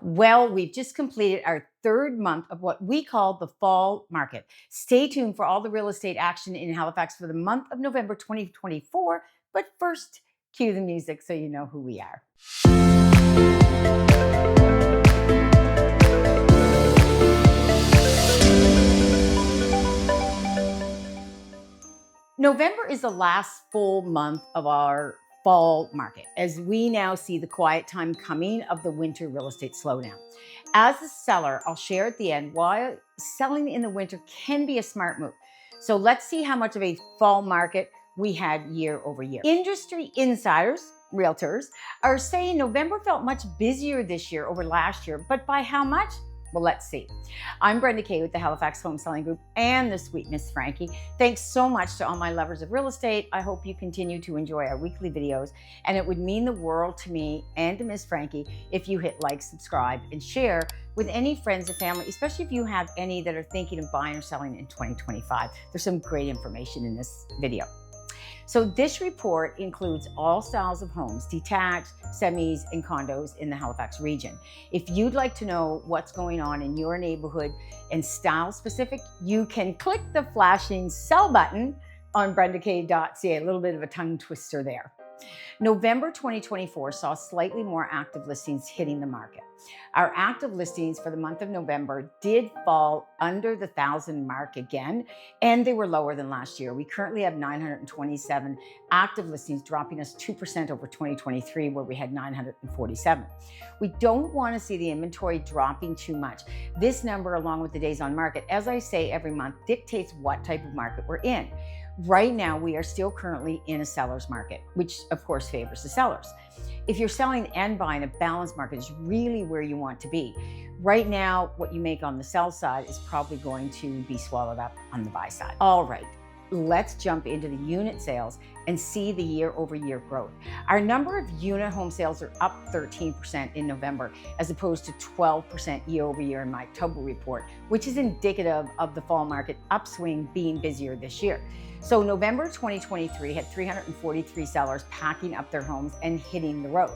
Well, we've just completed our third month of what we call the fall market. Stay tuned for all the real estate action in Halifax for the month of November 2024. But first, cue the music so you know who we are. November is the last full month of our fall market, as we now see the quiet time coming of the winter real estate slowdown. As a seller, I'll share at the end why selling in the winter can be a smart move. So let's see how much of a fall market we had year over year. Industry insiders, realtors, are saying November felt much busier this year over last year, but by how much? Well, let's see. I'm Brenda K with the Halifax Home Selling Group and the sweet Miss Frankie. Thanks so much to all my lovers of real estate. I hope you continue to enjoy our weekly videos, and it would mean the world to me and to Miss Frankie if you hit like, subscribe, and share with any friends and family, especially if you have any that are thinking of buying or selling in 2025. There's some great information in this video. So this report includes all styles of homes, detached, semis, and condos in the Halifax region. If you'd like to know what's going on in your neighborhood and style specific, you can click the flashing sell button on brendak.ca. A little bit of a tongue twister there. November 2024 saw slightly more active listings hitting the market. Our active listings for the month of November did fall under the 1,000 mark again, and they were lower than last year. We currently have 927 active listings, dropping us 2% over 2023, where we had 947. We don't want to see the inventory dropping too much. This number, along with the days on market, as I say every month, dictates what type of market we're in. Right now, we are still currently in a seller's market, which of course favors the sellers. If you're selling and buying, a balanced market is really where you want to be. Right now, what you make on the sell side is probably going to be swallowed up on the buy side. All right, let's jump into the unit sales and see the year over year growth. Our number of unit home sales are up 13% in November, as opposed to 12% year over year in my October report, which is indicative of the fall market upswing being busier this year. So November 2023 had 343 sellers packing up their homes and hitting the road.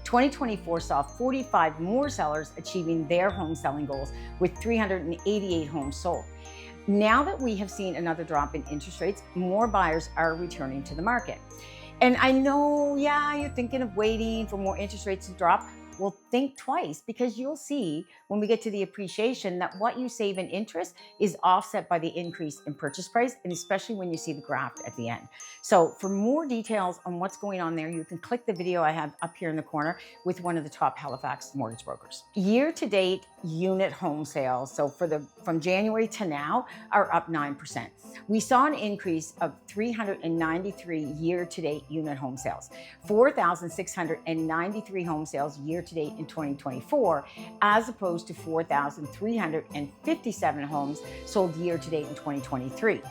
2024 saw 45 more sellers achieving their home selling goals, with 388 homes sold. Now that we have seen another drop in interest rates, more buyers are returning to the market. And I know, you're thinking of waiting for more interest rates to drop. Well, think twice, because you'll see when we get to the appreciation that what you save in interest is offset by the increase in purchase price, and especially when you see the graph at the end. So for more details on what's going on there, you can click the video I have up here in the corner with one of the top Halifax mortgage brokers. Year to date unit home sales, so from January to now, are up 9%. We saw an increase of 393 year to date unit home sales, 4,693 home sales year to date in 2024, as opposed to 4,357 homes sold year to date in 2023.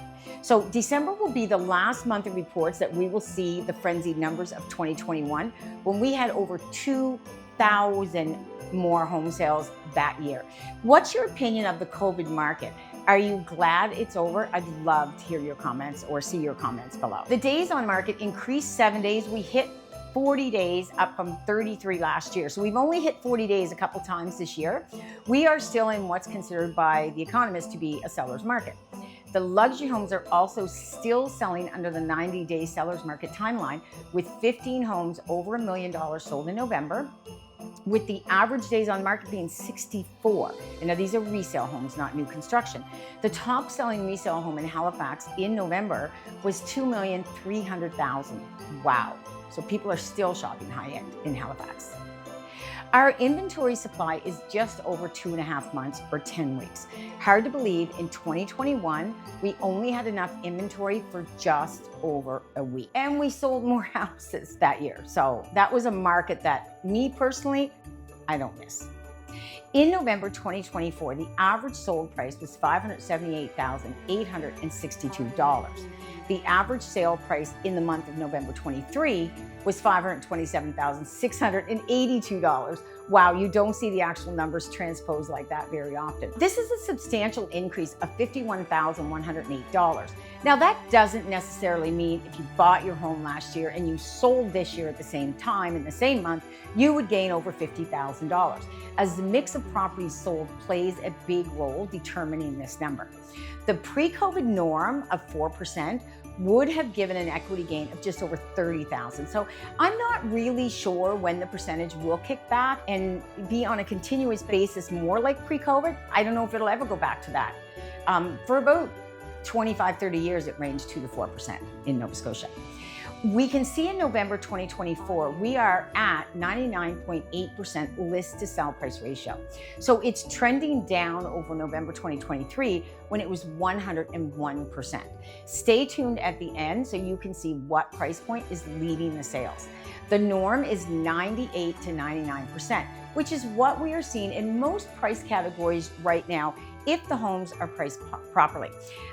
So December will be the last month of reports that we will see the frenzied numbers of 2021, when we had over 2,000 more home sales that year. What's your opinion of the COVID market? Are you glad it's over? I'd love to hear your comments or see your comments below. The days on market increased 7 days. We hit 40 days, up from 33 last year. So we've only hit 40 days a couple times this year. We are still in what's considered by the economists to be a seller's market. The luxury homes are also still selling under the 90-day seller's market timeline, with 15 homes over $1 million sold in November, with the average days on market being 64. And now these are resale homes, not new construction. The top selling resale home in Halifax in November was $2,300,000. Wow. So people are still shopping high end in Halifax. Our inventory supply is just over 2.5 months, or 10 weeks. Hard to believe in 2021, we only had enough inventory for just over a week. And we sold more houses that year. So that was a market that, me personally, I don't miss. In November 2024, the average sold price was $578,862. The average sale price in the month of November 23 was $527,682, Wow, you don't see the actual numbers transposed like that very often. This is a substantial increase of $51,108. Now that doesn't necessarily mean if you bought your home last year and you sold this year at the same time in the same month, you would gain over $50,000, as the mix of properties sold plays a big role determining this number. The pre-COVID norm of 4% would have given an equity gain of just over $30,000. So I'm not really sure when the percentage will kick back and be on a continuous basis more like pre-COVID. I don't know if it'll ever go back to that. For about 25, 30 years, it ranged 2 to 4% in Nova Scotia. We can see in November 2024, we are at 99.8% list to sell price ratio. So it's trending down over November 2023 when it was 101%. Stay tuned at the end so you can see what price point is leading the sales. The norm is 98 to 99%, which is what we are seeing in most price categories right now if the homes are priced properly.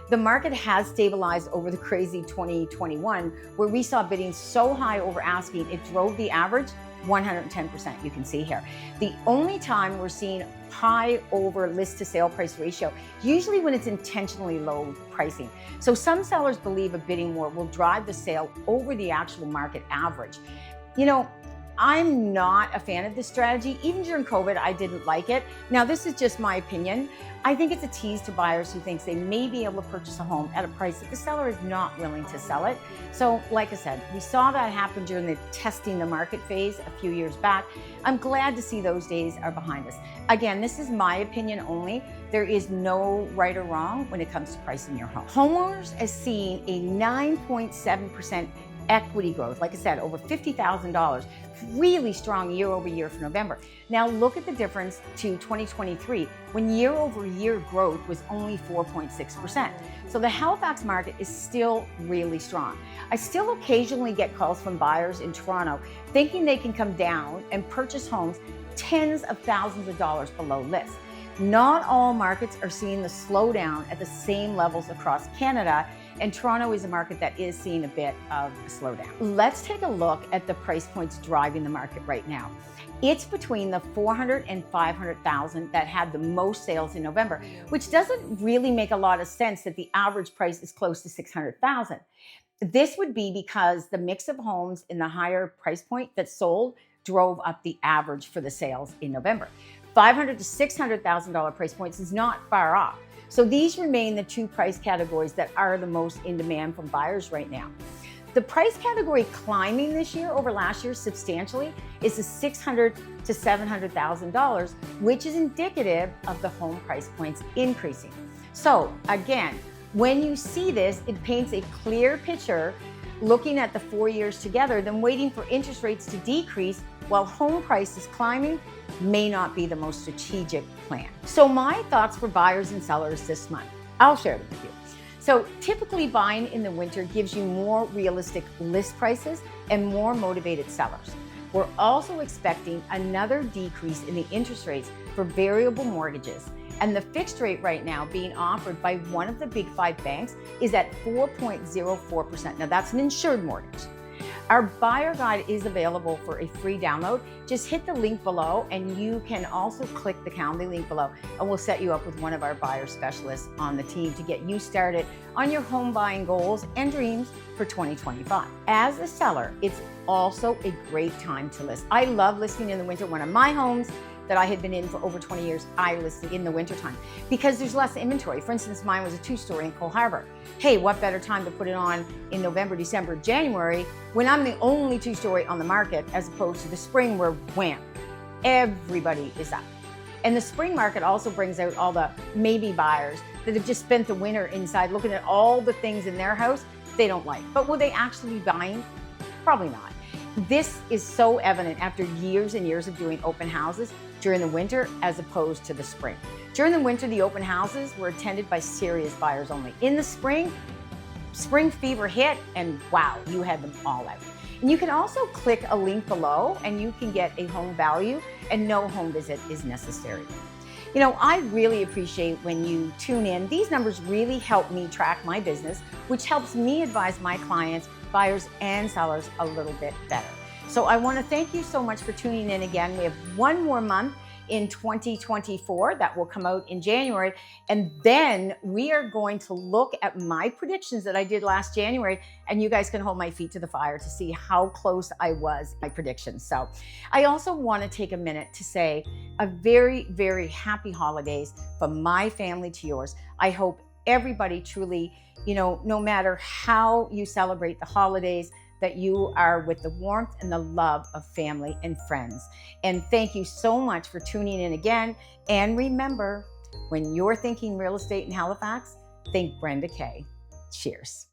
The market has stabilized over the crazy 2021, where we saw bidding so high over asking, it drove the average 110%, you can see here. The only time we're seeing high over list to sale price ratio, usually when it's intentionally low pricing. So some sellers believe a bidding war will drive the sale over the actual market average. You know, I'm not a fan of this strategy. Even during COVID, I didn't like it. Now, this is just my opinion. I think it's a tease to buyers who thinks they may be able to purchase a home at a price that the seller is not willing to sell it. So, like I said, we saw that happen during the testing the market phase a few years back. I'm glad to see those days are behind us. Again, this is my opinion only. There is no right or wrong when it comes to pricing your home. Homeowners are seeing a 9.7% equity growth, like I said, over $50,000, really strong year over year for November. Now look at the difference to 2023, when year over year growth was only 4.6%. So the Halifax market is still really strong. I still occasionally get calls from buyers in Toronto thinking they can come down and purchase homes tens of thousands of dollars below list. Not all markets are seeing the slowdown at the same levels across Canada, and Toronto is a market that is seeing a bit of a slowdown. Let's take a look at the price points driving the market right now. It's between the 400 and 500,000 that had the most sales in November, which doesn't really make a lot of sense that the average price is close to 600,000. This would be because the mix of homes in the higher price point that sold drove up the average for the sales in November. $500,000 to $600,000 price points is not far off. So these remain the two price categories that are the most in demand from buyers right now. The price category climbing this year over last year substantially is the $600,000 to $700,000, which is indicative of the home price points increasing. So again, when you see this, it paints a clear picture looking at the 4 years together than waiting for interest rates to decrease while home prices climbing may not be the most strategic plan. So my thoughts for buyers and sellers this month, I'll share them with you. So typically buying in the winter gives you more realistic list prices and more motivated sellers. We're also expecting another decrease in the interest rates for variable mortgages. And the fixed rate right now being offered by one of the big 5 banks is at 4.04%. Now that's an insured mortgage. Our buyer guide is available for a free download. Just hit the link below, and you can also click the Calendly link below, and we'll set you up with one of our buyer specialists on the team to get you started on your home buying goals and dreams for 2025. As a seller, it's also a great time to list. I love listing in the winter. One of my homes that I had been in for over 20 years, I listed in the wintertime because there's less inventory. For instance, mine was a 2-story in Cole Harbour. Hey, what better time to put it on in November, December, January, when I'm the only 2-story on the market, as opposed to the spring where wham, everybody is up. And the spring market also brings out all the maybe buyers that have just spent the winter inside looking at all the things in their house they don't like. But will they actually be buying? Probably not. This is so evident after years and years of doing open houses during the winter as opposed to the spring. During the winter, the open houses were attended by serious buyers only. In the spring fever hit, and wow, you had them all out. And you can also click a link below and you can get a home value and no home visit is necessary. You know, I really appreciate when you tune in. These numbers really help me track my business, which helps me advise my clients, buyers and sellers a little bit better. So I want to thank you so much for tuning in again. We have one more month in 2024 that will come out in January. And then we are going to look at my predictions that I did last January, and you guys can hold my feet to the fire to see how close I was my predictions. So I also want to take a minute to say a very, very happy holidays from my family to yours. I hope everybody truly, no matter how you celebrate the holidays, that you are with the warmth and the love of family and friends. And thank you so much for tuning in again. And remember, when you're thinking real estate in Halifax, think Brenda K. Cheers.